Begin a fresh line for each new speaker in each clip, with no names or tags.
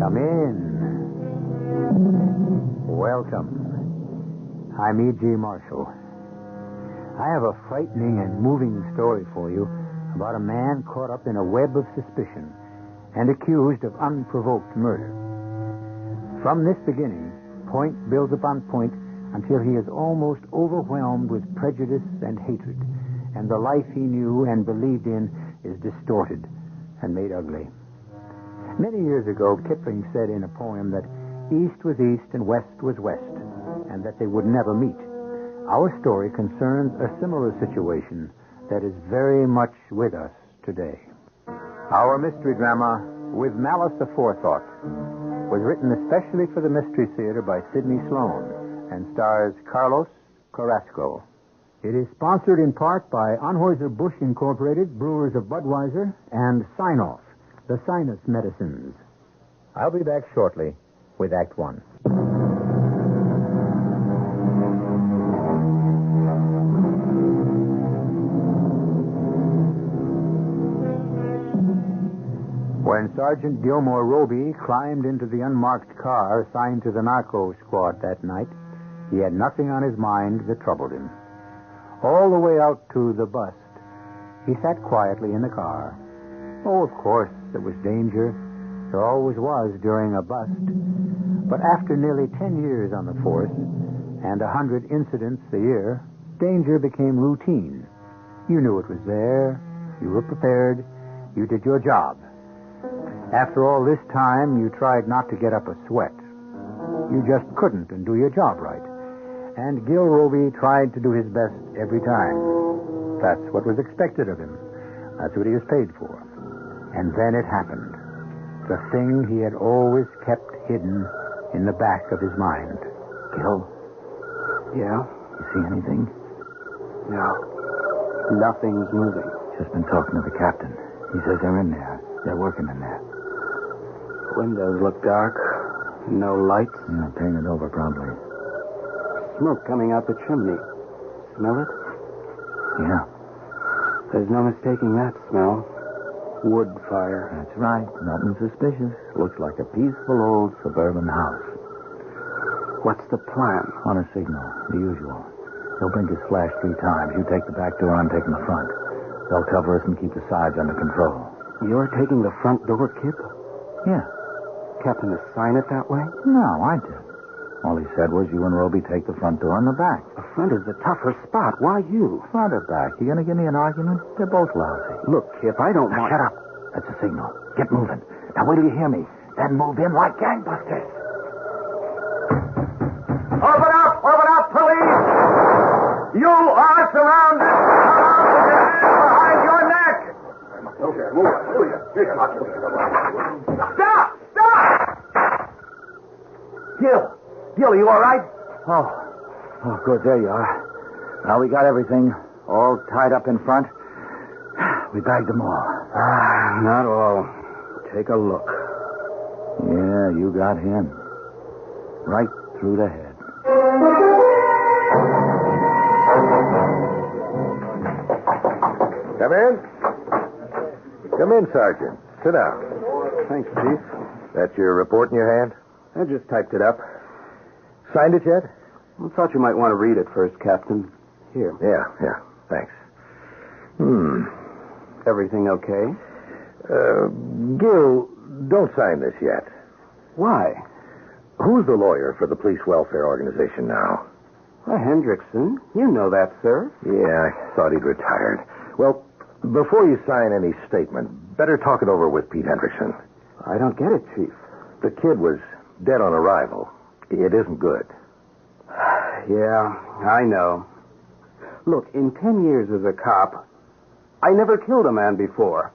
Come in. Welcome. I'm E.G. Marshall. I have a frightening and moving story for you about a man caught up in a web of suspicion and accused of unprovoked murder. From this beginning, point builds upon point until he is almost overwhelmed with prejudice and hatred, and the life he knew and believed in is distorted and made ugly. Many years ago, Kipling said in a poem that east was east and west was west, and that they would never meet. Our story concerns a similar situation that is very much with us today. Our mystery drama, With Malice, Aforethought, was written especially for the Mystery Theater by Sidney Sloan and stars Carrasco. It is sponsored in part by Anheuser-Busch Incorporated, Brewers of Budweiser, and Sign-Off, the sinus medicines. I'll be back shortly with Act One. When Sergeant Gil Robey climbed into the unmarked car assigned to the narco squad that night, he had nothing on his mind that troubled him. All the way out to the bust, he sat quietly in the car. Oh, of course, there was danger. There always was during a bust. But after nearly 10 years on the force and 100 incidents a year, danger became routine. You knew it was there. You were prepared. You did your job. After all this time, you tried not to get up a sweat. You just couldn't and do your job right. And Gil Robey tried to do his best every time. That's what was expected of him. That's what he was paid for. And then it happened. The thing he had always kept hidden in the back of his mind. Gil?
Yeah?
You see anything?
No. Nothing's moving.
Just been talking to the captain. He says they're in there. They're working in there.
Windows look dark. No lights.
Yeah, painted over, probably.
Smoke coming out the chimney. Smell it?
Yeah.
There's no mistaking that smell. Wood fire.
That's right. Nothing suspicious. Looks like a peaceful old suburban house.
What's the plan?
On a signal, the usual. He'll blink his flash 3 times. You take the back door, I'm taking the front. They'll cover us and keep the sides under control.
You're taking the front door, Kip?
Yeah.
Captain assign it that way?
No, I did. All he said was you and Robey take the front door and the back.
The front is the tougher spot. Why you?
Front or back? You gonna give me an argument? They're both lousy.
Look, Kip, I don't want...
Shut up. That's a signal. Get moving. Now wait till you hear me. Then move in like gangbusters.
Open up! Open up, police! You are surrounded! Come out with your hands behind your neck!
Okay, move on.
Stop! Stop!
Gil, are you all right? Oh, good. There you are. Now we got everything all tied up in front. We bagged them all.
Not all. Take a look.
Yeah, you got him. Right through the head.
Come in. Come in, Sergeant. Sit down.
Thanks, Chief.
That's your report in your hand?
I just typed it up.
Signed it yet?
I thought you might want to read it first, Captain. Here.
Yeah. Thanks.
Everything okay?
Gil, don't sign this yet.
Why?
Who's the lawyer for the police welfare organization now?
Hendrickson. You know that, sir.
Yeah, I thought he'd retired. Well, before you sign any statement, better talk it over with Pete Hendrickson.
I don't get it, Chief.
The kid was dead on arrival. It isn't good.
Yeah, I know. Look, in 10 years as a cop, I never killed a man before.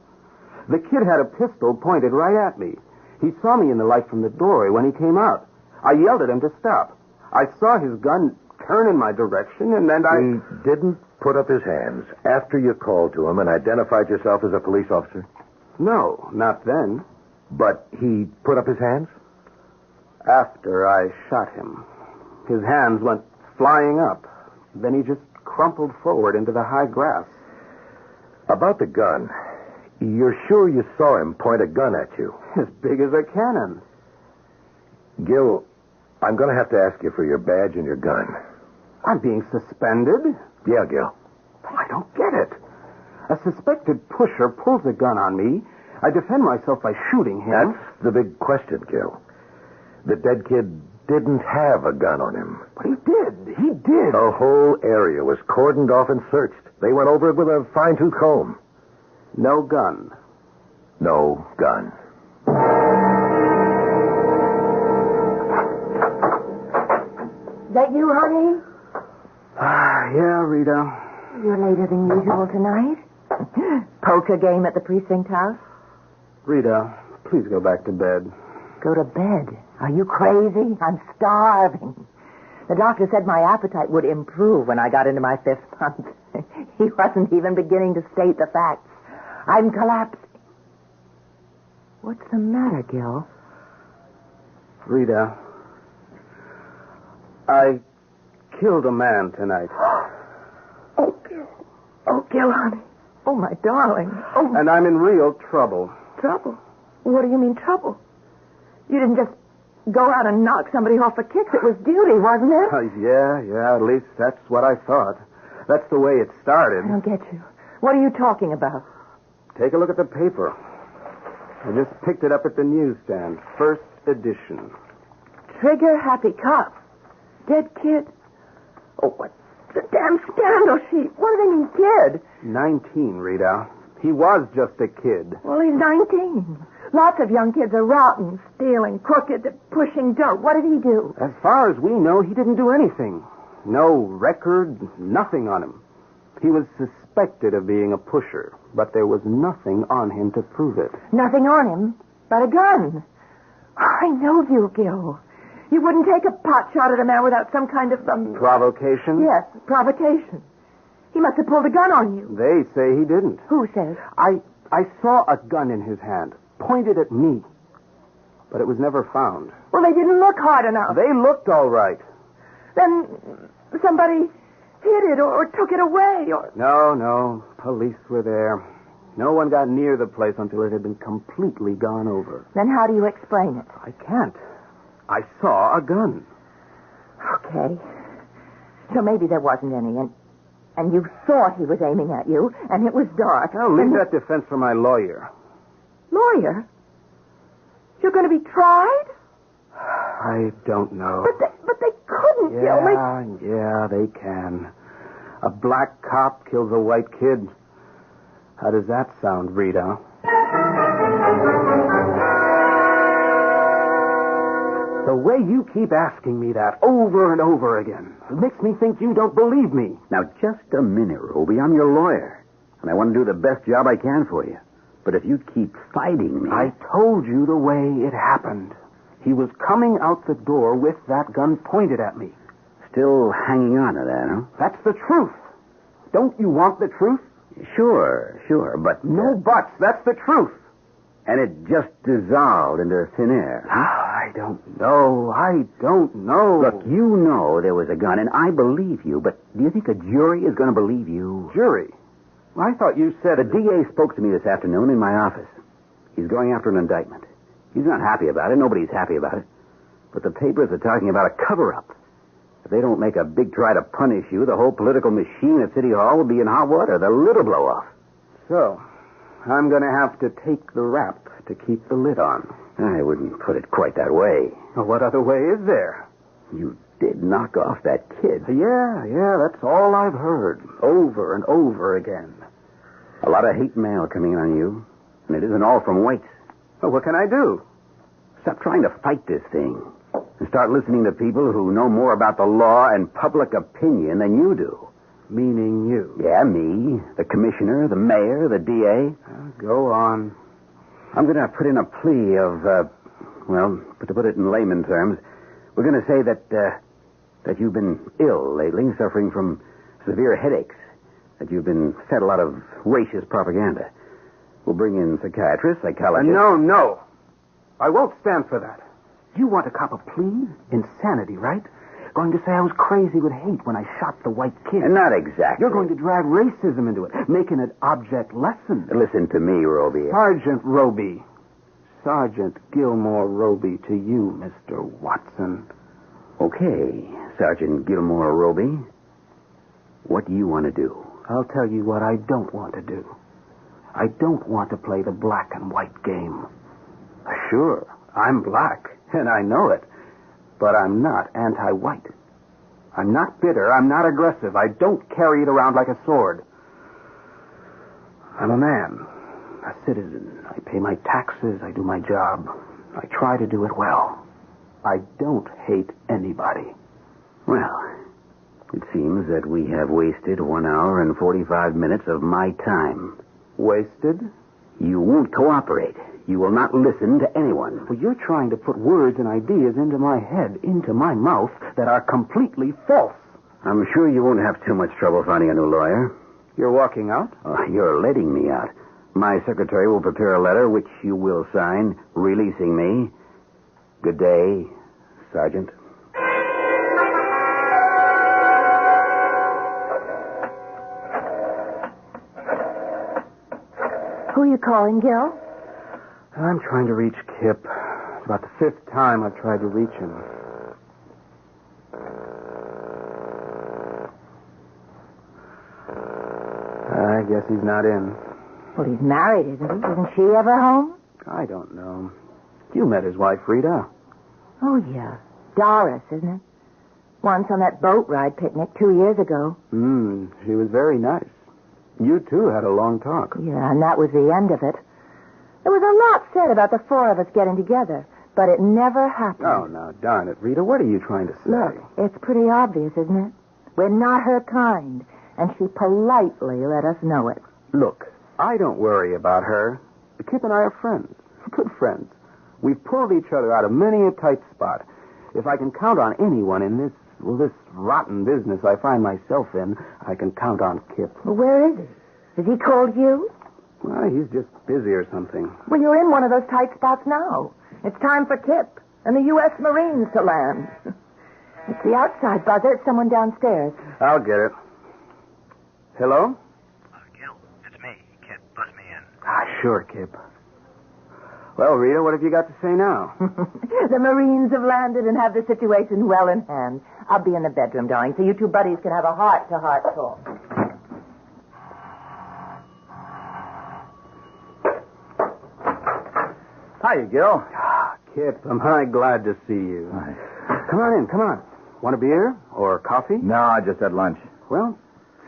The kid had a pistol pointed right at me. He saw me in the light from the doorway when he came out. I yelled at him to stop. I saw his gun turn in my direction, and then
He didn't put up his hands after you called to him and identified yourself as a police officer?
No, not then.
But he put up his hands?
After I shot him. His hands went flying up. Then he just crumpled forward into the high grass.
About the gun, you're sure you saw him point a gun at you?
As big as a cannon.
Gil, I'm going to have to ask you for your badge and your gun.
I'm being suspended?
Yeah, Gil.
I don't get it. A suspected pusher pulls a gun on me. I defend myself by shooting him.
That's the big question, Gil. The dead kid didn't have a gun on him.
But he did. He did.
The whole area was cordoned off and searched. They went over it with a fine-tooth comb.
No gun.
No gun.
Is that you, honey?
Yeah, Rita.
You're later than usual tonight. Poker game at the precinct house?
Rita, please go back to bed.
Go to bed. Are you crazy? I'm starving. The doctor said my appetite would improve when I got into my 5th month. He wasn't even beginning to state the facts. I'm collapsing. What's the matter, Gil?
Rita, I killed a man tonight.
Oh, Gil. Oh, Gil, honey. Oh, my darling. Oh,
And I'm in real trouble.
trouble. What do you mean, trouble? You didn't just go out and knock somebody off for kicks. It was duty, wasn't it?
Yeah, at least that's what I thought. That's the way it started.
I don't get you. What are you talking about?
Take a look at the paper. I just picked it up at the newsstand. First edition.
Trigger Happy Cop. Dead kid. Oh, what? The damn scandal sheet. What do they mean, kid?
19, Rita. He was just a kid.
Well, he's 19. Lots of young kids are rotten, stealing, crooked, pushing dope. What did he do?
As far as we know, he didn't do anything. No record, nothing on him. He was suspected of being a pusher, but there was nothing on him to prove it.
Nothing on him but a gun. I know you, Gil. You wouldn't take a pot shot at a man without some kind of...
Provocation?
Yes, provocation. He must have pulled a gun on you.
They say he didn't.
Who says?
I saw a gun in his hand, pointed at me, but it was never found.
Well, they didn't look hard enough.
They looked all right.
Then somebody hid it or took it away or...
No. Police were there. No one got near the place until it had been completely gone over.
Then how do you explain it?
I can't. I saw a gun.
Okay. So maybe there wasn't any, and you thought he was aiming at you, and it was dark.
Now, leave that defense for my lawyer.
Lawyer? You're going to be tried?
I don't know.
But they couldn't kill me.
Yeah, they can. A black cop kills a white kid. How does that sound, Rita? The way you keep asking me that over and over again, it makes me think you don't believe me.
Now, just a minute, Robey. I'm your lawyer, and I want to do the best job I can for you. But if you keep fighting me...
I told you the way it happened. He was coming out the door with that gun pointed at me.
Still hanging on to that, huh?
That's the truth. Don't you want the truth?
Sure, but...
No buts. That's the truth.
And it just dissolved into thin air.
I don't know.
Look, you know there was a gun, and I believe you, but do you think a jury is going to believe you?
Jury? I thought you said...
The DA spoke to me this afternoon in my office. He's going after an indictment. He's not happy about it. Nobody's happy about it. But the papers are talking about a cover-up. If they don't make a big try to punish you, the whole political machine at City Hall will be in hot water. The lid'll blow off.
So, I'm going to have to take the rap to keep the lid on.
I wouldn't put it quite that way.
Well, what other way is there?
You did knock off that kid.
Yeah, that's all I've heard. Over and over again.
A lot of hate mail coming in on you, and it isn't all from whites.
Well, what can I do?
Stop trying to fight this thing and start listening to people who know more about the law and public opinion than you do.
Meaning you?
Yeah, me, the commissioner, the mayor, the DA.
Go on.
I'm going to put in a plea of, to put it in layman terms, we're going to say that you've been ill lately, suffering from severe headaches, that you've been fed a lot of racist propaganda. We'll bring in psychiatrists, psychologists.
No. I won't stand for that. You want to cop a plea? Insanity, right? Going to say I was crazy with hate when I shot the white kid.
Not exactly.
You're going to drag racism into it, making it object lesson.
Listen to me, Robey.
Sergeant Robey. Sergeant Gilmore Robey to you, Mr. Watson.
Okay, Sergeant Gilmore Robey. What do you want to do?
I'll tell you what I don't want to do. I don't want to play the black and white game. Sure, I'm black, and I know it, but I'm not anti-white. I'm not bitter. I'm not aggressive. I don't carry it around like a sword. I'm a man, a citizen. I pay my taxes. I do my job. I try to do it well. I don't hate anybody.
Well, it seems that we have wasted 1 hour and 45 minutes of my time.
Wasted?
You won't cooperate. You will not listen to anyone.
Well, you're trying to put words and ideas into my head, into my mouth, that are completely false.
I'm sure you won't have too much trouble finding a new lawyer.
You're walking out?
Oh, you're letting me out. My secretary will prepare a letter, which you will sign, releasing me. Good day, Sergeant.
Who are you calling, Gil?
I'm trying to reach Kip. It's about the 5th time I've tried to reach him. I guess he's not in.
Well, he's married, isn't he? Isn't she ever home?
I don't know. You met his wife, Rita.
Oh, yeah. Doris, isn't it? Once on that boat ride picnic 2 years ago.
She was very nice. You two had a long talk.
Yeah, and that was the end of it. There was a lot said about the 4 of us getting together, but it never happened.
Oh, now, darn it, Rita, what are you trying to say?
Look, it's pretty obvious, isn't it? We're not her kind, and she politely let us know it.
Look, I don't worry about her. Kip and I are friends. Good friends. We've pulled each other out of many a tight spot. If I can count on anyone in this rotten business I find myself in, I can count on Kip.
Well, where is he? Has he called you?
Well, he's just busy or something.
Well, you're in one of those tight spots now. It's time for Kip and the U.S. Marines to land. It's the outside buzzer. It's someone downstairs.
I'll get it. Hello?
Gil, it's me. Kip, buzz me in.
Sure, Kip. Well, Rita, what have you got to say now?
The Marines have landed and have the situation well in hand. I'll be in the bedroom, darling, so you two buddies can have a heart-to-heart talk.
Hiya, Gil.
Kip, am I glad to see you.
Hi.
Come on in, come on. Want a beer or coffee?
No, I just had lunch.
Well,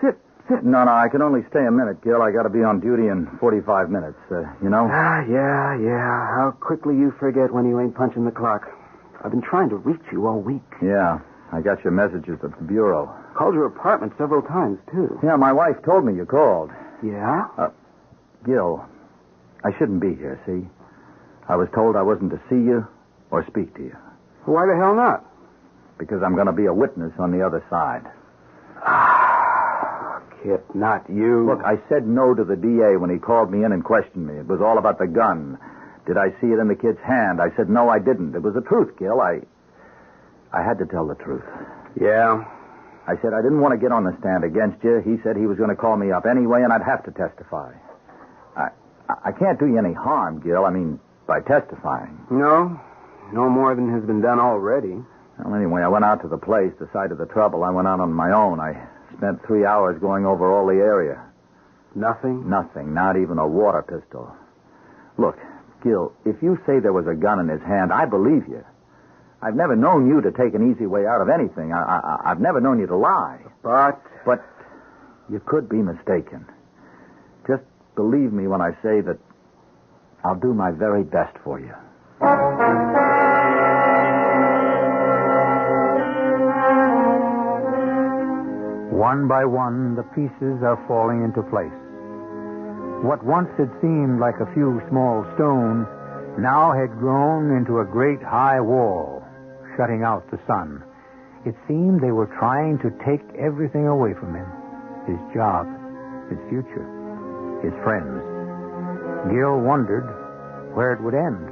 sit.
No, I can only stay a minute, Gil. I got to be on duty in 45 minutes, you know?
Yeah. How quickly you forget when you ain't punching the clock. I've been trying to reach you all week.
Yeah, I got your messages at the bureau.
Called your apartment several times, too.
Yeah, my wife told me you called.
Yeah?
Gil, I shouldn't be here, see? I was told I wasn't to see you or speak to you.
Why the hell not?
Because I'm going to be a witness on the other side.
Kip, not you.
Look, I said no to the DA when he called me in and questioned me. It was all about the gun. Did I see it in the kid's hand? I said no, I didn't. It was the truth, Gil. I had to tell the truth.
Yeah?
I said I didn't want to get on the stand against you. He said he was going to call me up anyway, and I'd have to testify. I can't do you any harm, Gil. I mean, by testifying.
No more than has been done already.
Well, anyway, I went out to the place, the site of the trouble. I went out on my own. I spent 3 hours going over all the area.
Nothing?
Nothing, not even a water pistol. Look, Gil, if you say there was a gun in his hand, I believe you. I've never known you to take an easy way out of anything. I've never known you to lie. But you could be mistaken. Just believe me when I say that I'll do my very best for you. One by one, the pieces are falling into place. What once had seemed like a few small stones now had grown into a great high wall, shutting out the sun. It seemed they were trying to take everything away from him. His job, his future, his friends. Gil wondered where it would end.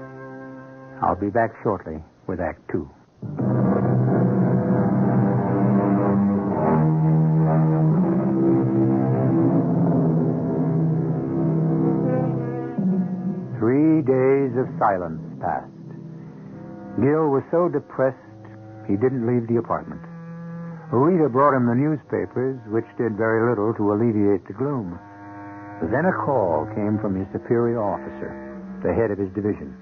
I'll be back shortly with Act 2. days of silence passed. Gil was so depressed he didn't leave the apartment. Rita brought him the newspapers, which did very little to alleviate the gloom. Then a call came from his superior officer, the head of his division.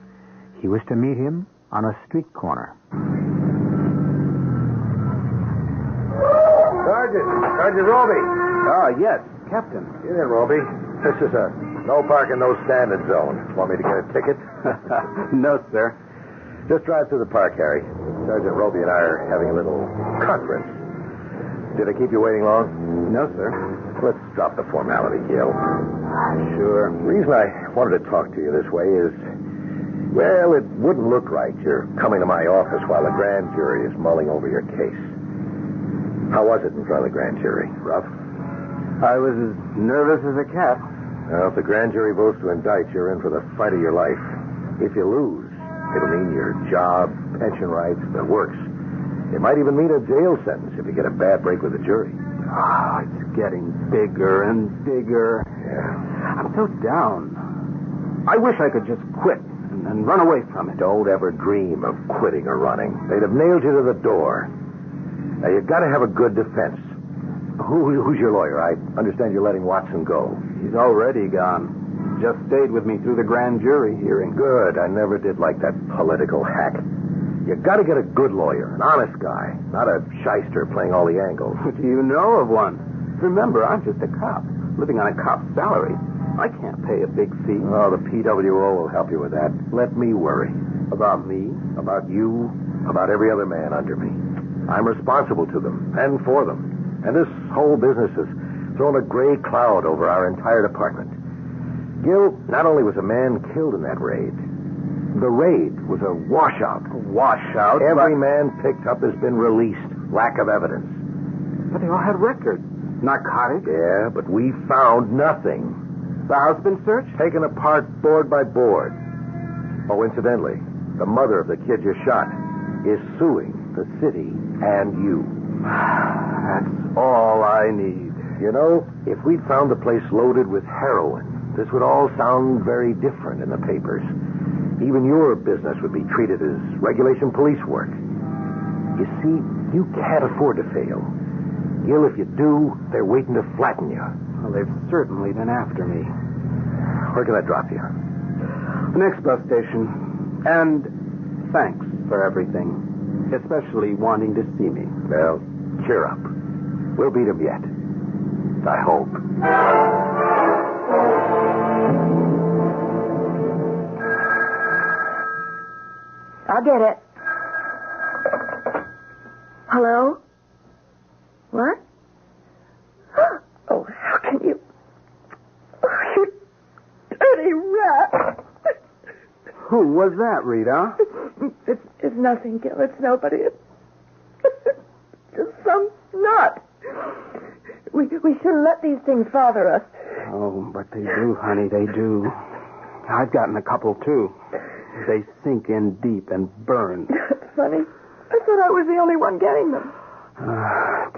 He was to meet him on a street corner.
Sergeant Robey.
Ah, yes, Captain.
Get in, Robey. This is a no parking, no standing zone. Want me to get a ticket?
No, sir.
Just drive through the park, Harry. Sergeant Robey and I are having a little conference. Did I keep you waiting long?
No, sir.
Let's drop the formality, Gil.
Sure.
The reason I wanted to talk to you this way is, well, it wouldn't look right. You're coming to my office while the grand jury is mulling over your case. How was it in front of the grand jury? Rough?
I was as nervous as a cat.
Well, if the grand jury votes to indict, you're in for the fight of your life. If you lose, it'll mean your job, pension rights, the works. It might even mean a jail sentence if you get a bad break with the jury.
Oh, it's getting bigger and bigger.
Yeah.
I'm so down. I wish I could just quit and run away from it.
Don't ever dream of quitting or running. They'd have nailed you to the door. Now, you've got to have a good defense. Who's your lawyer? I understand you're letting Watson go.
He's already gone. Just stayed with me through the grand jury hearing.
Good. I never did like that political hack. You got to get a good lawyer, an honest guy, not a shyster playing all the angles.
Do you know of one? Remember, I'm just a cop, living on a cop's salary. I can't pay a big fee.
Oh, the PWO will help you with that. Let me worry.
About me?
About you, about every other man under me. I'm responsible to them and for them. And this whole business has thrown a gray cloud over our entire department. Gil, not only was a man killed in that raid, the raid was a washout.
A washout?
Every man picked up has been released. Lack of evidence.
But they all had records. Narcotics?
Yeah, but we found nothing.
The house been searched?
Taken apart board by board. Oh, incidentally, the mother of the kid you shot is suing the city and you.
That's all I need.
You know, if we'd found the place loaded with heroin, this would all sound very different in the papers. Even your business would be treated as regulation police work. You see, you can't afford to fail. Gil, if you do, they're waiting to flatten you.
Well, they've certainly been after me.
Where can I drop you?
The next bus station. And thanks for everything, especially wanting to see me.
Well, cheer up. We'll beat him yet. I hope.
I'll get it. Hello? What? Oh, how can you... Oh, you dirty rat.
Who was that, Rita?
It's nothing, Gil. It's nobody. It's just some nut. We shouldn't let these things bother us.
Oh, but they do, honey, they do. I've gotten a couple, too. They sink in deep and burn.
That's funny. I thought I was the only one getting them.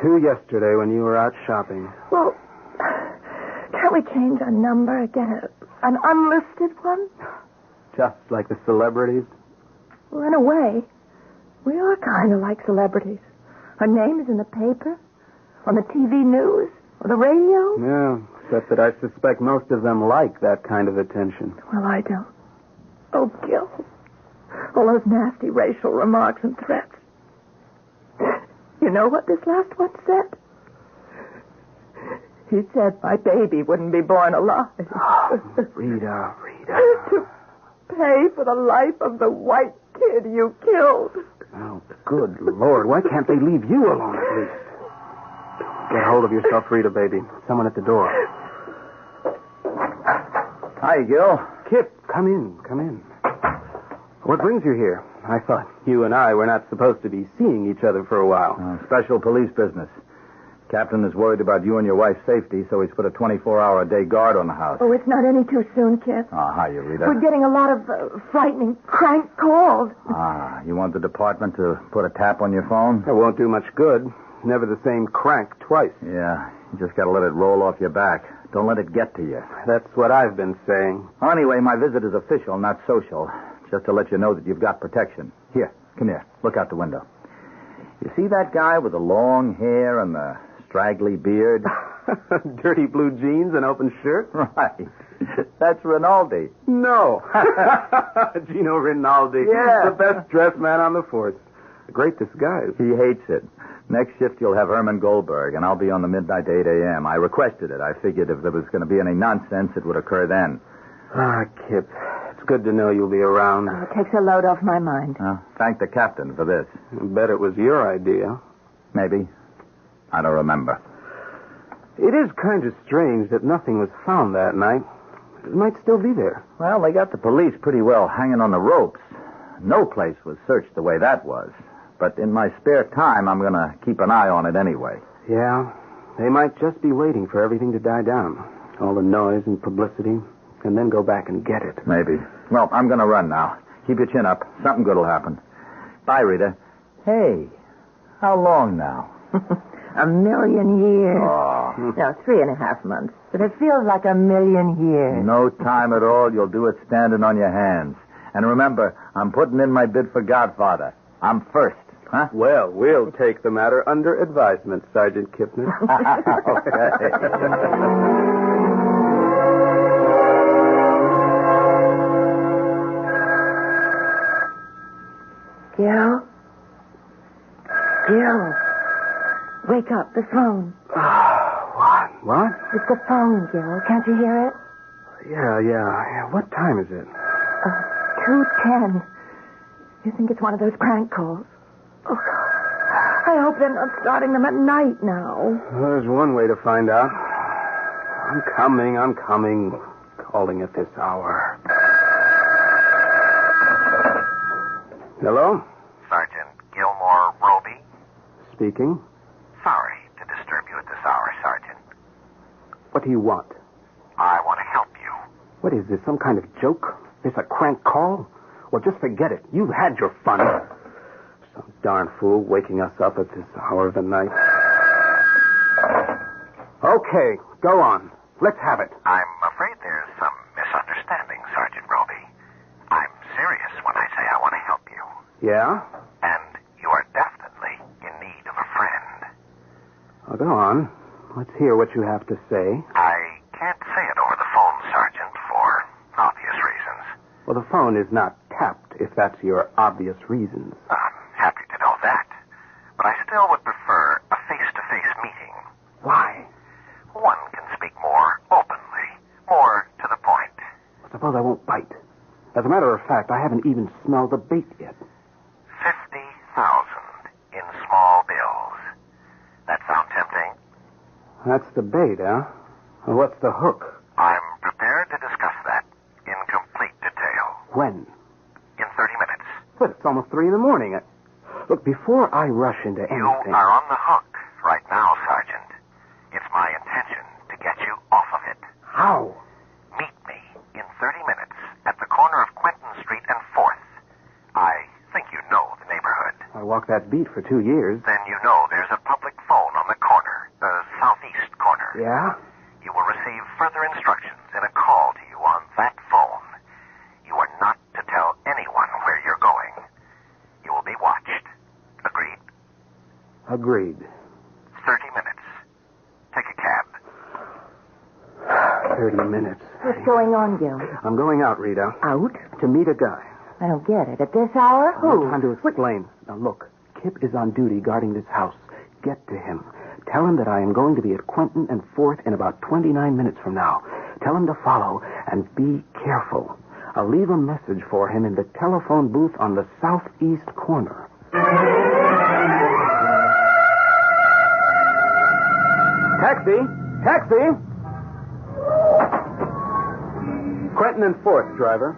2 yesterday when you were out shopping.
Well, can't we change our number, get an unlisted one?
Just like the celebrities?
Well, in a way, we are kind of like celebrities. Our name is in the paper, on the TV news, or the radio.
Yeah, except that I suspect most of them like that kind of attention.
Well, I don't. Oh, Gil. All those nasty racial remarks and threats. You know what this last one said? He said my baby wouldn't be born alive.
Oh, Rita.
To pay for the life of the white kid you killed.
Oh, good Lord. Why can't they leave you alone at least? Get hold of yourself, Rita, baby. Someone at the door.
Hi, Gil.
Kip, come in. What brings you here? I thought you and I were not supposed to be seeing each other for a while.
Special police business. Captain is worried about you and your wife's safety, so he's put a 24-hour-a-day guard on the house.
Oh, it's not any too soon, Kip.
Hi, Rita.
We're getting a lot of frightening crank calls.
You want the department to put a tap on your phone?
It won't do much good. Never the same crank twice.
Yeah.
You just got to let it roll off your back. Don't let it get to you.
That's what I've been saying.
Well, anyway, my visit is official, not social. Just to let you know that you've got protection. Here, come here. Look out the window. You see that guy with the long hair and the straggly beard?
Dirty blue jeans and open shirt?
Right. That's Rinaldi.
No. Gino Rinaldi.
Yeah.
The best dressed man on the force. A great disguise.
He hates it. Next shift, you'll have Herman Goldberg, and I'll be on the midnight 8 a.m. I requested it. I figured if there was going to be any nonsense, it would occur then.
Ah, Kip. It's good to know you'll be around.
It takes a load off my mind.
Thank the captain for this.
I bet it was your idea.
Maybe. I don't remember.
It is kind of strange that nothing was found that night. It might still be there.
Well, they got the police pretty well hanging on the ropes. No place was searched the way that was. But in my spare time, I'm going to keep an eye on it anyway.
Yeah, they might just be waiting for everything to die down. All the noise and publicity, and then go back and get it.
Maybe. Well, I'm going to run now. Keep your chin up. Something good will happen. Bye, Rita. Hey, how long now?
1,000,000 years.
Oh.
No, 3.5 months. But it feels like 1,000,000 years.
No time at all. You'll do it standing on your hands. And remember, I'm putting in my bid for Godfather. I'm first. Huh?
Well, we'll take the matter under advisement, Sergeant Kipner.
Okay.
Gil? Gil? Wake up, the phone.
What?
It's the phone, Gil. Can't you hear it?
Yeah. What time is it?
2:10. You think it's one of those crank calls? Oh, I hope they're not starting them at night now.
Well, there's one way to find out. I'm coming. Calling at this hour. Hello?
Sergeant Gilmore Robey?
Speaking.
Sorry to disturb you at this hour, Sergeant.
What do you want?
I want to help you.
What is this, some kind of joke? This a crank call? Well, just forget it. You've had your fun. Some darn fool waking us up at this hour of the night. Okay, go on. Let's have it.
I'm afraid there's some misunderstanding, Sergeant Robey. I'm serious when I say I want to help you.
Yeah?
And you are definitely in need of a friend.
Well, go on. Let's hear what you have to say.
I can't say it over the phone, Sergeant, for obvious reasons.
Well, the phone is not tapped, if that's your obvious reasons.
I'm happy to know that. But I still would prefer a face-to-face meeting.
Why?
One can speak more openly, more to the point.
Well, suppose I won't bite. As a matter of fact, I haven't even smelled the bait yet.
50,000 in small bills. That sound tempting?
That's the bait, huh? Well, what's the hook?
I'm prepared to discuss that in complete detail.
When?
In 30 minutes.
But it's almost 3 a.m. Look, before I rush into anything...
You are on the hook right now, Sergeant. It's my intention to get you off of it.
How?
Meet me in 30 minutes at the corner of Quentin Street and 4th. I think you know the neighborhood.
I walked that beat for 2 years.
Then you know there's a public phone on the corner, the southeast corner.
Yeah?
You will receive further instructions in a call to you on that phone. You are not to tell anyone where you're going. You will be watched. Agreed?
Agreed.
30 minutes. Take a cab.
30 minutes.
What's going on, Gil?
I'm going out, Rita.
Out?
To meet a guy.
I don't get it. At this hour?
No
Who?
time to explain. Now, look. Kip is on duty guarding this house. Get to him. Tell him that I am going to be at Quentin and 4th in about 29 minutes from now. Tell him to follow and be careful. I'll leave a message for him in the telephone booth on the southeast corner. Taxi! Taxi! Quentin and 4th, driver.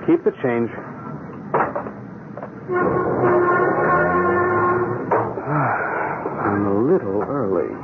Keep the change. I'm a little early.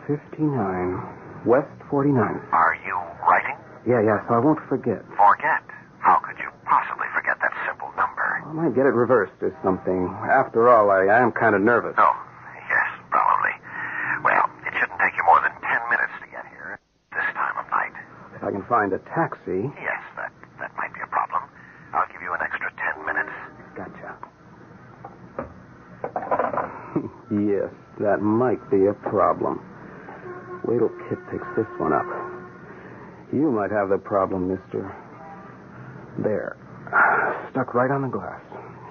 959 West 49th.
Are you writing?
Yeah, so I won't forget.
Forget? How could you possibly forget that simple number?
I might get it reversed or something. After all, I am kind of nervous.
Oh, yes, probably. Well, it shouldn't take you more than 10 minutes to get here this time of night.
If I can find a taxi.
Yes, that might be a problem. I'll give you an extra 10 minutes.
Gotcha. Yes, that might be a problem. Wait till Kit picks this one up. You might have the problem, mister. There. Stuck right on the glass.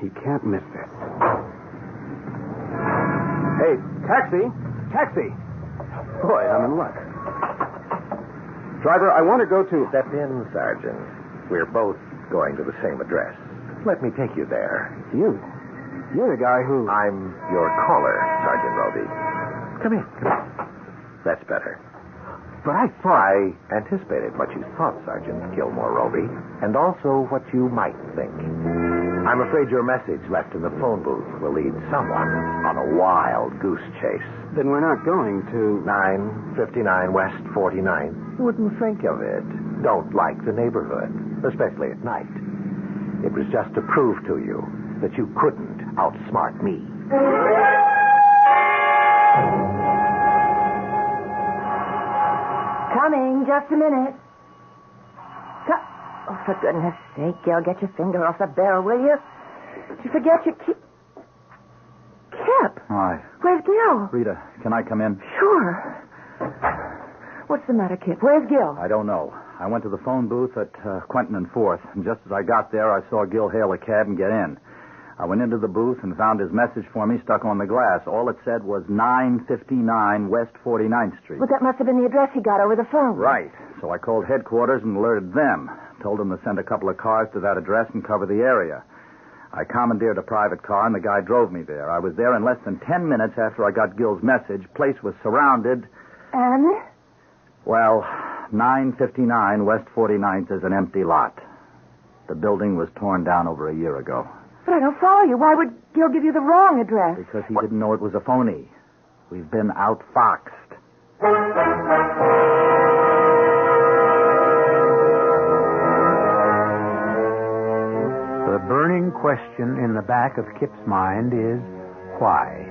He can't miss this. Hey, taxi! Taxi! Boy, I'm in luck. Driver, I want to go to...
Step in, Sergeant. We're both going to the same address. Let me take you there.
You're the guy who...
I'm your caller, Sergeant Robey. Come in. That's better. But I anticipated what you thought, Sergeant Gilmore Robey, and also what you might think. I'm afraid your message left in the phone booth will lead someone on a wild goose chase.
Then we're not going to...
959 West 49th. Wouldn't think of it. Don't like the neighborhood, especially at night. It was just to prove to you that you couldn't outsmart me.
Coming, just a minute. Oh, for goodness sake, Gil, get your finger off the barrel, will you? Did you forget your key? Kip!
Hi.
Where's Gil?
Rita, can I come in?
Sure. What's the matter, Kip? Where's Gil?
I don't know. I went to the phone booth at Quentin and 4th, and just as I got there, I saw Gil hail a cab and get in. I went into the booth and found his message for me stuck on the glass. All it said was 959 West 49th Street.
Well, that must have been the address he got over the phone.
Right. So I called headquarters and alerted them. Told them to send a couple of cars to that address and cover the area. I commandeered a private car, and the guy drove me there. I was there in less than 10 minutes after I got Gil's message. Place was surrounded.
And?
Well, 959 West 49th is an empty lot. The building was torn down over a year ago.
But I don't follow you. Why would Gil give you the wrong address?
Because he didn't know it was a phony. We've been outfoxed.
The burning question in the back of Kip's mind is, why?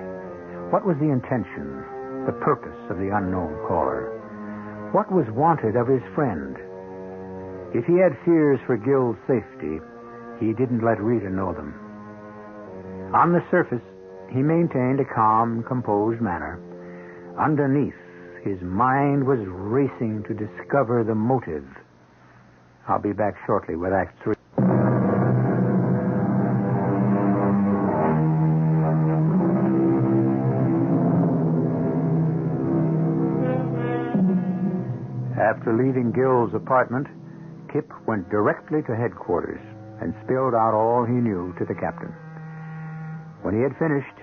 What was the intention, the purpose of the unknown caller? What was wanted of his friend? If he had fears for Gil's safety, he didn't let Rita know them. On the surface, he maintained a calm, composed manner. Underneath, his mind was racing to discover the motive. I'll be back shortly with Act 3. After leaving Gil's apartment, Kip went directly to headquarters and spilled out all he knew to the captain. When he had finished,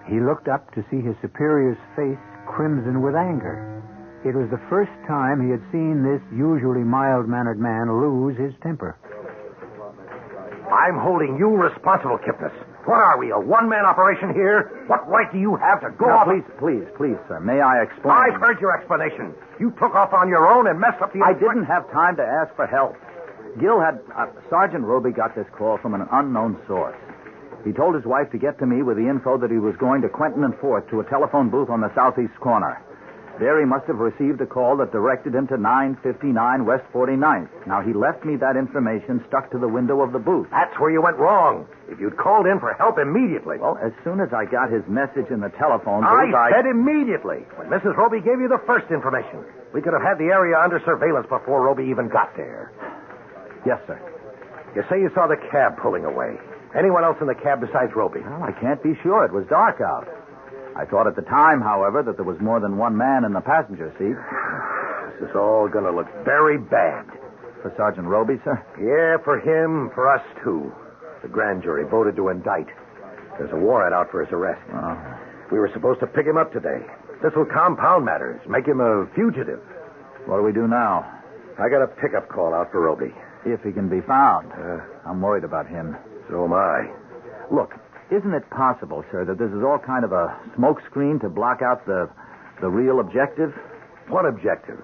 he looked up to see his superior's face crimson with anger. It was the first time he had seen this usually mild-mannered man lose his temper.
I'm holding you responsible, Kipnis. What are we, a one-man operation here? What right do you have to go off?
Please, sir. May I explain?
I've heard your explanation. You took off on your own and messed up the...
I didn't have time to ask for help. Gil had... Sergeant Robey got this call from an unknown source. He told his wife to get to me with the info that he was going to Quentin and 4th to a telephone booth on the southeast corner. There he must have received a call that directed him to 959 West 49th. Now, he left me that information stuck to the window of the booth.
That's where you went wrong. If you'd called in for help immediately...
Well, as soon as I got his message in the telephone booth,
I said immediately. When Mrs. Robey gave you the first information. We could have had the area under surveillance before Robey even got there.
Yes, sir.
You say you saw the cab pulling away. Anyone else in the cab besides Robey?
Well, I can't be sure. It was dark out. I thought at the time, however, that there was more than one man in the passenger seat.
This is all going to look very bad.
For Sergeant Robey, sir?
Yeah, for him, for us, too. The grand jury voted to indict. There's a warrant out for his arrest.
Oh.
We were supposed to pick him up today. This will compound matters, make him a fugitive.
What do we do now?
I got a pickup call out for Robey.
If he can be found. I'm worried about him.
So am I.
Look, isn't it possible, sir, that this is all kind of a smokescreen to block out the The real objective?
What objective?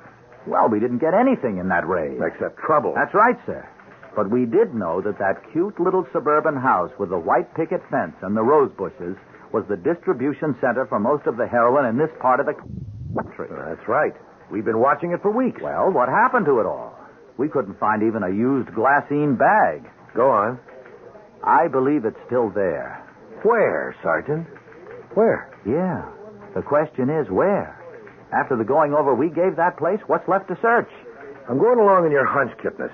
Well, we didn't get anything in that raid.
Except trouble.
That's right, sir. But we did know that cute little suburban house with the white picket fence and the rose bushes was the distribution center for most of the heroin in this part of the country.
That's right. We've been watching it for weeks.
Well, what happened to it all? We couldn't find even a used glassine bag.
Go on.
I believe it's still there.
Where, Sergeant? Where?
Yeah. The question is, where? After the going over we gave that place, what's left to search?
I'm going along in your hunch, Kipnis.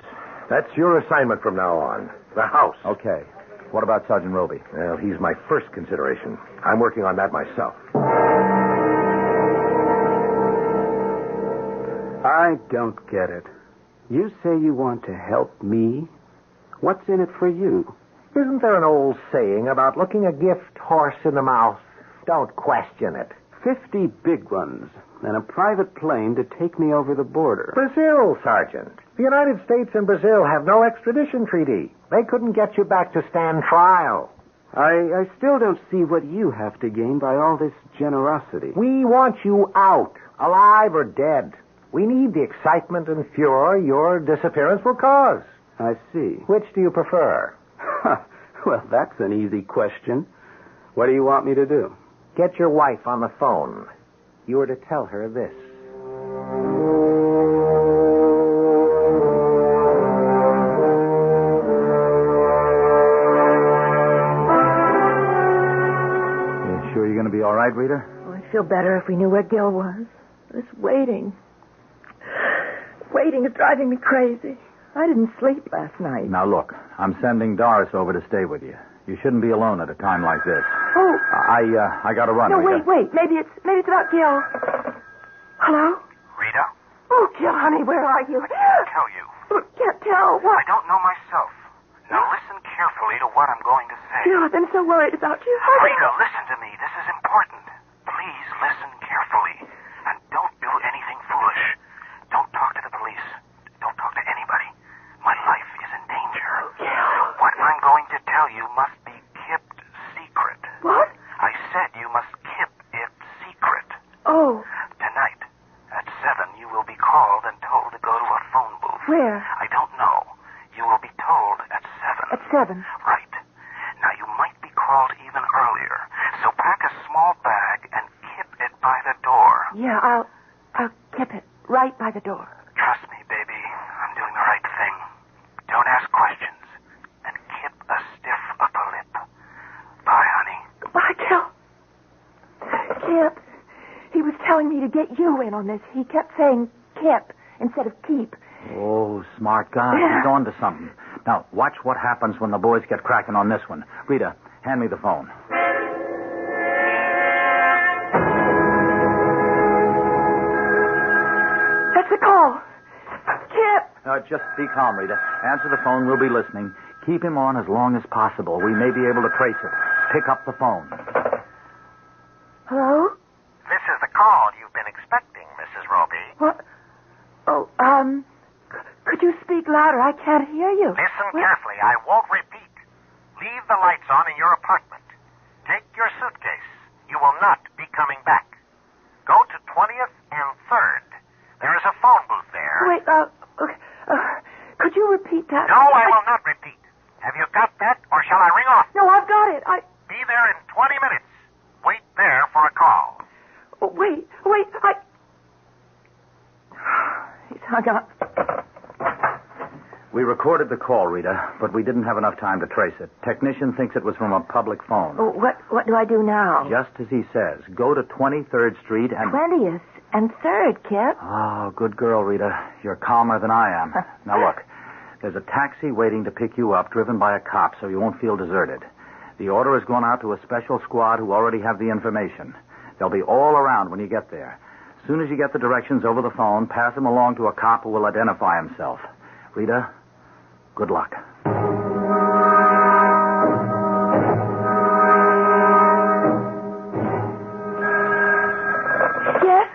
That's your assignment from now on. The house.
Okay. What about Sergeant Robey?
Well, he's my first consideration. I'm working on that myself.
I don't get it. You say you want to help me? What's in it for you?
Isn't there an old saying about looking a gift horse in the mouth? Don't question it.
50 big ones and a private plane to take me over the border.
Brazil, Sergeant. The United States and Brazil have no extradition treaty. They couldn't get you back to stand trial.
I still don't see what you have to gain by all this generosity.
We want you out, alive or dead. We need the excitement and furor your disappearance will cause.
I see.
Which do you prefer?
Well, that's an easy question. What do you want me to do?
Get your wife on the phone. You are to tell her this.
You sure you're going to be all right, Rita?
Oh, I'd feel better if we knew where Gil was. This waiting. Waiting is driving me crazy. I didn't sleep last night.
Now, look, I'm sending Doris over to stay with you. You shouldn't be alone at a time like this.
Oh.
I got to run.
No,
Rita.
wait. Maybe it's about Gil. Hello?
Rita?
Oh, Gil, honey, where are you?
I'll tell you.
Oh, can't tell. What?
I don't know myself. Now listen carefully to what I'm going to say.
Gil, I've been so worried about you.
Rita, listen to me. This is important. Please listen carefully. And don't do anything foolish. Don't talk to the police. Don't talk to anybody. My life is in danger.
Gil.
What I'm going to tell you must be kept secret.
What?
I said you must keep it secret.
Oh.
Tonight, at 7, you will be called and told to go to a phone booth.
Where?
I don't know. You will be told at 7.
At 7?
Right. Now, you might be called even earlier. So pack a small bag and keep it by the door.
Yeah, I'll keep it right by the door.
Trust me, baby. I'm doing the right thing. Don't ask questions. And keep a stiff upper lip. Bye, honey.
Goodbye, Gil. Kip. He was telling me to get you in on this. He kept saying Kip instead of keep.
Oh, smart guy. He's on to something. Now, watch what happens when the boys get cracking on this one. Rita, hand me the phone.
That's a call. Kip.
Just be calm, Rita. Answer the phone. We'll be listening. Keep him on as long as possible. We may be able to trace it. Pick up the phone.
Hello?
This is the call you've been expecting, Mrs. Robey.
What? Oh, could you speak louder? I can't hear you.
Listen carefully. I won't repeat. Leave the lights on in your apartment. Take your suitcase. You will not be coming back. Go to 20th and 3rd. There is a phone booth there.
Wait, okay. Could you repeat that?
No, I will not repeat. Have you got that, or shall I ring off?
No, I've got it.
Be there in 20 minutes. Wait there for a call.
Oh, wait, He's hung up.
We recorded the call, Rita, but we didn't have enough time to trace it. Technician thinks it was from a public phone.
Oh, what do I do now?
Just as he says. Go to 23rd Street and...
20th and 3rd, Kip.
Oh, good girl, Rita. You're calmer than I am. Now, look. There's a taxi waiting to pick you up, driven by a cop, so you won't feel deserted. The order has gone out to a special squad who already have the information. They'll be all around when you get there. As soon as you get the directions over the phone, pass them along to a cop who will identify himself. Rita, good luck.
Yes?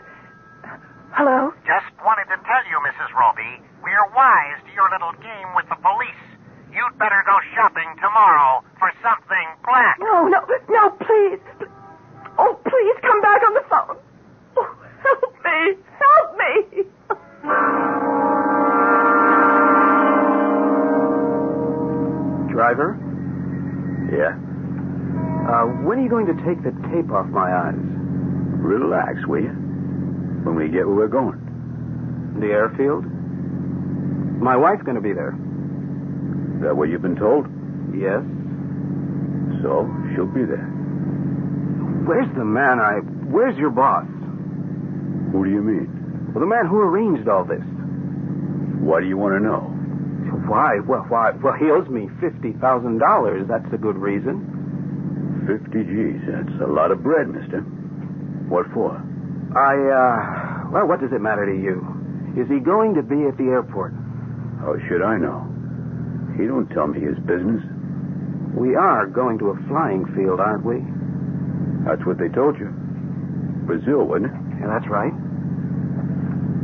Hello?
Just wanted to tell you, Mrs. Robey, we're wise to your little game with the police. You'd better go shopping tomorrow for something black.
No, please. Oh, please come back on the phone. Oh. me! Help me!
Driver?
Yeah?
When are you going to take the tape off my eyes?
Relax, will you? When we get where we're going.
The airfield? My wife's going to be there.
Is that what you've been told?
Yes.
So, she'll be there.
Where's the man Where's your boss?
Who do you mean?
Well, the man who arranged all this.
Why do you want to know?
Why? Well, he owes me $50,000. That's a good reason.
50 G's. That's a lot of bread, mister. What for?
Well, what does it matter to you? Is he going to be at the airport?
How should I know? He don't tell me his business.
We are going to a flying field, aren't we?
That's what they told you. Brazil, wasn't it?
Yeah, that's right.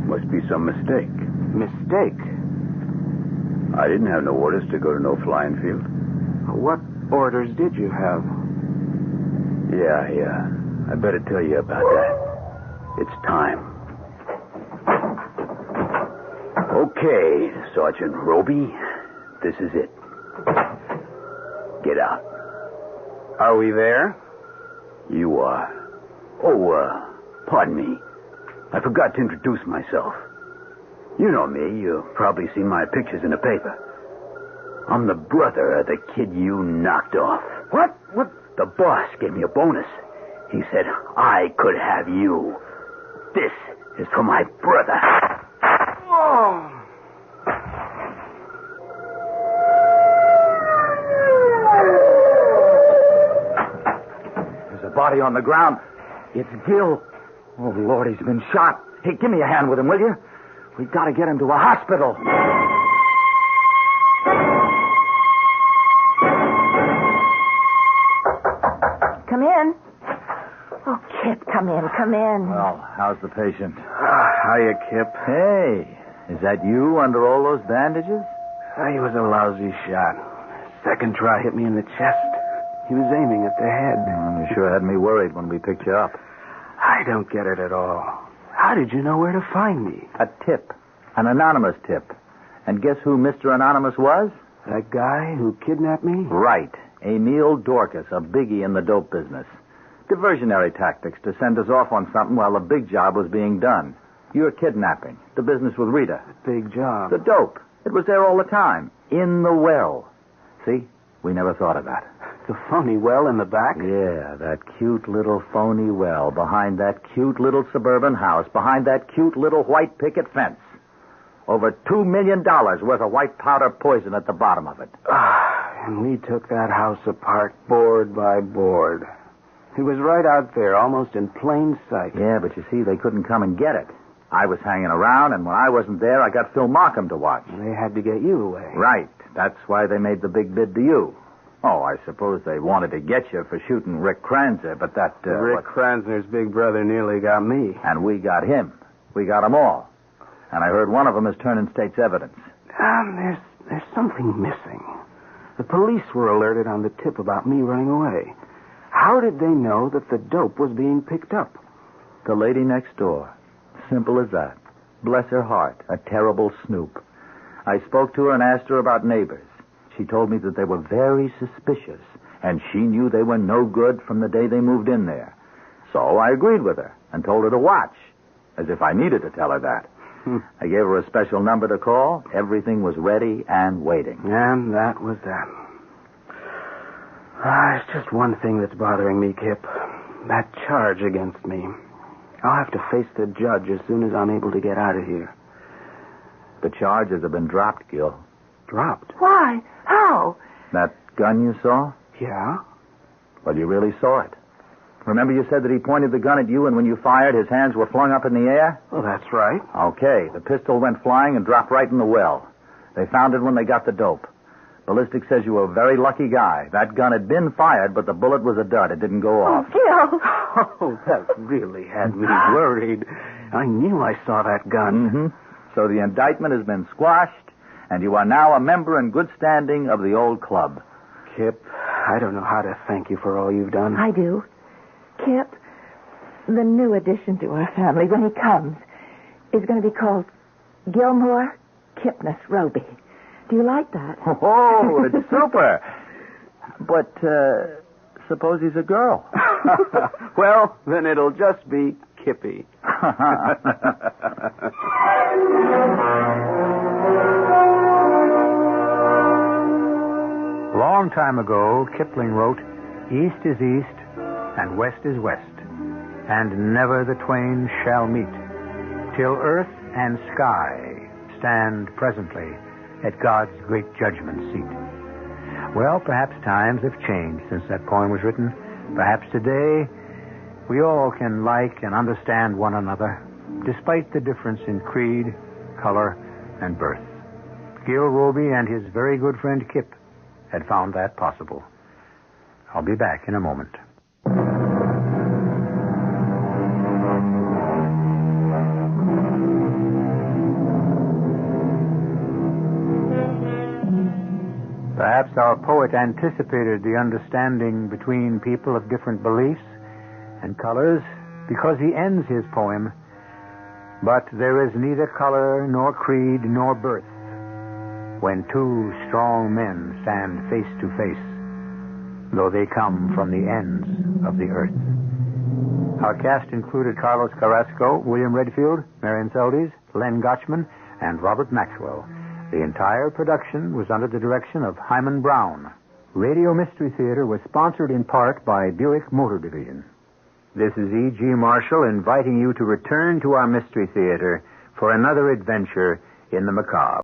Must be some mistake.
Mistake?
I didn't have no orders to go to no flying field.
What orders did you have?
Yeah. I better tell you about that. It's time. Okay, Sergeant Robey. This is it. Get out.
Are we there?
You are. Oh, pardon me. I forgot to introduce myself. You know me. You've probably seen my pictures in the paper. I'm the brother of the kid you knocked off.
What? What?
The boss gave me a bonus. He said I could have you. This is for my brother.
Oh!
There's a body on the ground. It's Gil. Oh, Lord, he's been shot. Hey, give me a hand with him, will you? We've got to get him to a hospital.
Come in. Oh, Kip, come in.
Well, how's the patient?
Hiya, Kip.
Hey, is that you under all those bandages?
He was a lousy shot. Second try hit me in the chest. He was aiming at the head.
You sure had me worried when we picked you up.
I don't get it at all. How did you know where to find me?
A tip. An anonymous tip. And guess who Mr. Anonymous was?
That guy who kidnapped me?
Right. Emil Dorcas, a biggie in the dope business. Diversionary tactics to send us off on something while the big job was being done. Your kidnapping. The business with Rita.
Big job.
The dope. It was there all the time. In the well. See? We never thought of that.
The phony well in the back?
Yeah, that cute little phony well behind that cute little suburban house, behind that cute little white picket fence. Over $2 million worth of white powder poison at the bottom of it.
And we took that house apart board by board. It was right out there, almost in plain sight.
Yeah, but you see, they couldn't come and get it. I was hanging around, and when I wasn't there, I got Phil Markham to watch.
They had to get you away.
Right. That's why they made the big bid to you. Oh, I suppose they wanted to get you for shooting Rick Kranzer, but that...
Rick Kranzner's big brother nearly got me.
And we got him. We got them all. And I heard one of them is turning state's evidence.
There's something missing. The police were alerted on the tip about me running away. How did they know that the dope was being picked up?
The lady next door. Simple as that. Bless her heart. A terrible snoop. I spoke to her and asked her about neighbors. She told me that they were very suspicious, and she knew they were no good from the day they moved in there. So I agreed with her and told her to watch, as if I needed to tell her that. I gave her a special number to call. Everything was ready and waiting.
And that was that. It's just one thing that's bothering me, Kip. That charge against me. I'll have to face the judge as soon as I'm able to get out of here.
The charges have been dropped, Gil.
Dropped?
Why? How?
That gun you saw?
Yeah?
Well, you really saw it. Remember you said that he pointed the gun at you, and when you fired, his hands were flung up in the air?
Well, that's right.
Okay. The pistol went flying and dropped right in the well. They found it when they got the dope. Ballistics says you were a very lucky guy. That gun had been fired, but the bullet was a dud. It didn't go off.
Gil!
Oh, that really had me worried. I knew I saw that gun.
Mm-hmm. So the indictment has been squashed, and you are now a member in good standing of the old club.
Kip, I don't know how to thank you for all you've done.
I do. Kip, The new addition to our family, when he comes, is going to be called Gilmore Kipnis Robey. Do you like that?
Oh, it's super. But suppose he's a girl.
Well, then it'll just be Kippy.
Long time ago, Kipling wrote, "East is east, and west is west, and never the twain shall meet, till earth and sky stand presently at God's great judgment seat." Well, perhaps times have changed since that poem was written. Perhaps today we all can like and understand one another, despite the difference in creed, color, and birth. Gil Robey and his very good friend Kip had found that possible. I'll be back in a moment. Perhaps our poet anticipated the understanding between people of different beliefs and colors, because he ends his poem, "But there is neither color nor creed nor birth when two strong men stand face to face, though they come from the ends of the earth." Our cast included Carlos Carrasco, William Redfield, Marian Seldes, Len Gochman, and Robert Maxwell. The entire production was under the direction of Himan Brown. Radio Mystery Theater was sponsored in part by Buick Motor Division. This is E.G. Marshall inviting you to return to our Mystery Theater for another adventure in the macabre.